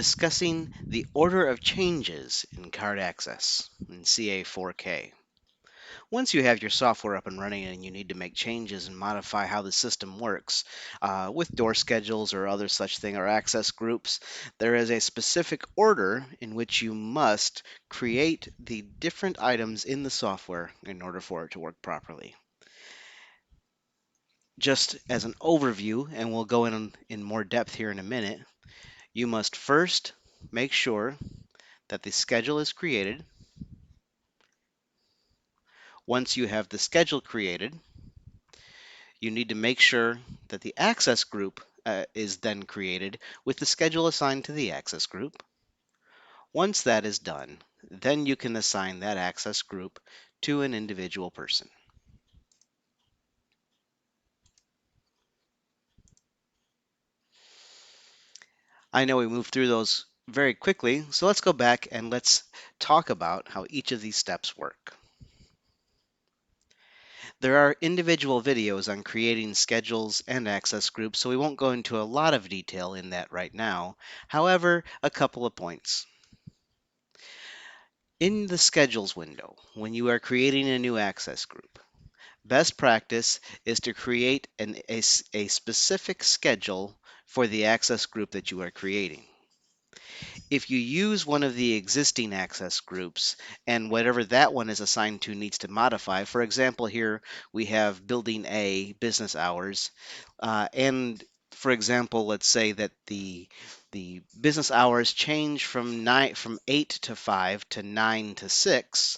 discussing the order of changes in card access in CA4k. Once you have your software up and running and you need to make changes and modify how the system works with door schedules or other such thing or access groups, there is a specific order in which you must create the different items in the software in order for it to work properly. Just as an overview, and we'll go in more depth here in a minute, you must first make sure that the schedule is created. Once you have the schedule created, you need to make sure that the access group is then created with the schedule assigned to the access group. Once that is done, then you can assign that access group to an individual person. I know we moved through those very quickly, so let's go back and let's talk about how each of these steps work. There are individual videos on creating schedules and access groups, so we won't go into a lot of detail in that right now. However, a couple of points. In the schedules window, when you are creating a new access group, best practice is to create a specific schedule for the access group that you are creating. If you use one of the existing access groups and whatever that one is assigned to needs to modify, for example, here we have building A, business hours, and for example, let's say that the business hours change from 8 to 5 to 9 to 6,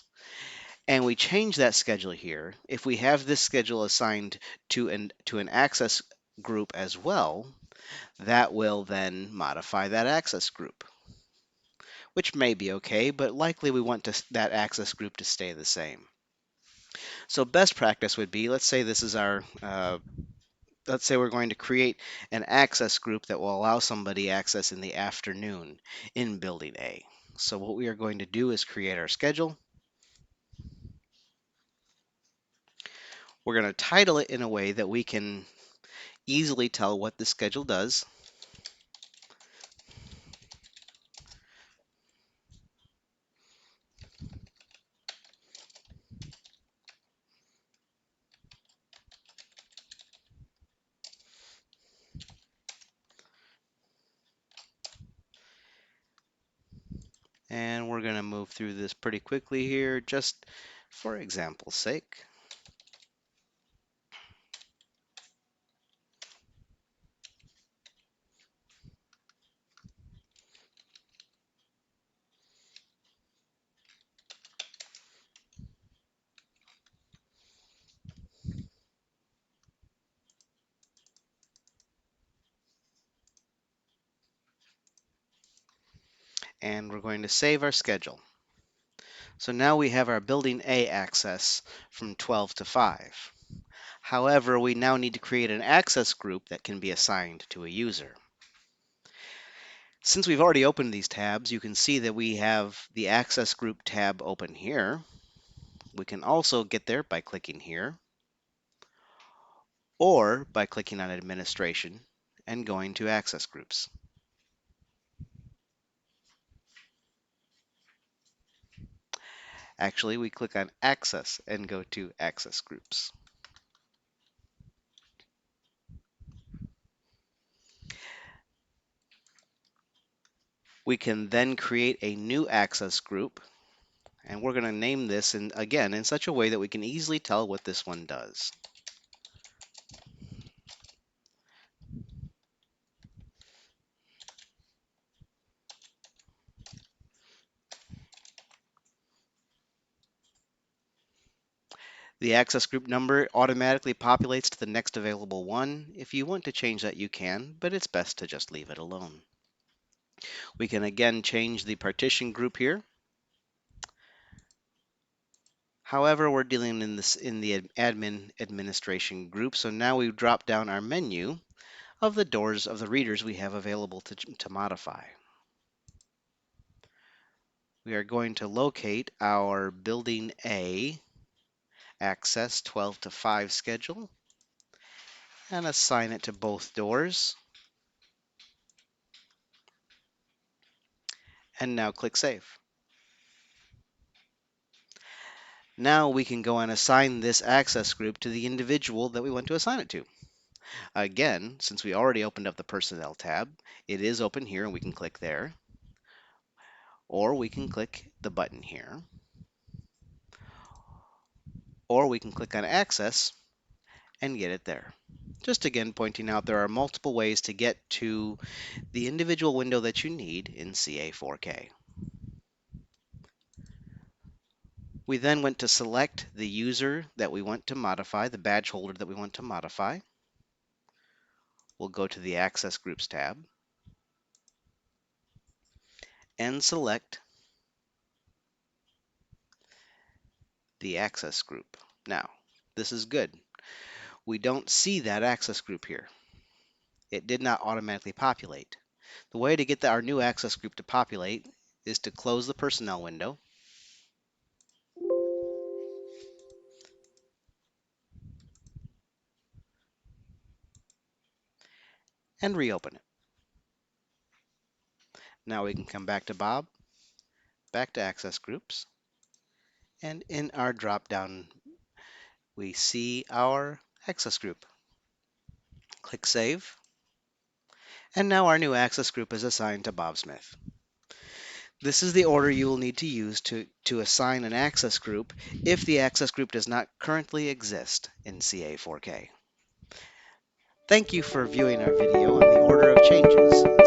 and we change that schedule here. If we have this schedule assigned to an access group as well, that will then modify that access group, which may be okay, but likely we want that access group to stay the same. So best practice would be, let's say this is let's say we're going to create an access group that will allow somebody access in the afternoon in building A. So what we are going to do is create our schedule. We're going to title it in a way that we can easily tell what the schedule does. And we're going to move through this pretty quickly here, just for example's sake. And we're going to save our schedule. So now we have our building A access from 12 to 5. However, we now need to create an access group that can be assigned to a user. Since we've already opened these tabs, you can see that we have the access group tab open here. We can also get there by clicking here, or by clicking on administration and going to access groups. Actually, we click on access and go to access groups. We can then create a new access group, and we're going to name this again in such a way that we can easily tell what this one does. The access group number automatically populates to the next available one. If you want to change that, you can, but it's best to just leave it alone. We can again change the partition group here. However, we're dealing in the admin administration group, so now we drop down our menu of the doors of the readers we have available to modify. We are going to locate our building A access 12 to 5 schedule and assign it to both doors. and now click Save. Now we can go and assign this access group to the individual that we want to assign it to. Again, since we already opened up the Personnel tab, it is open here and we can click there, or we can click the button here, or we can click on Access and get it there. Just again pointing out there are multiple ways to get to the individual window that you need in CA4k. We then went to select the user that we want to modify, the badge holder that we want to modify. We'll go to the Access Groups tab and select the access group. Now, this is good. We don't see that access group here. It did not automatically populate. The way to get our new access group to populate is to close the personnel window and reopen it. Now we can come back to Bob, back to access groups, and in our drop down we see our access group. Click Save, and now our new access group is assigned to Bob Smith. This is the order you will need to use to assign an access group if the access group does not currently exist in CA4k. Thank you for viewing our video on the order of changes in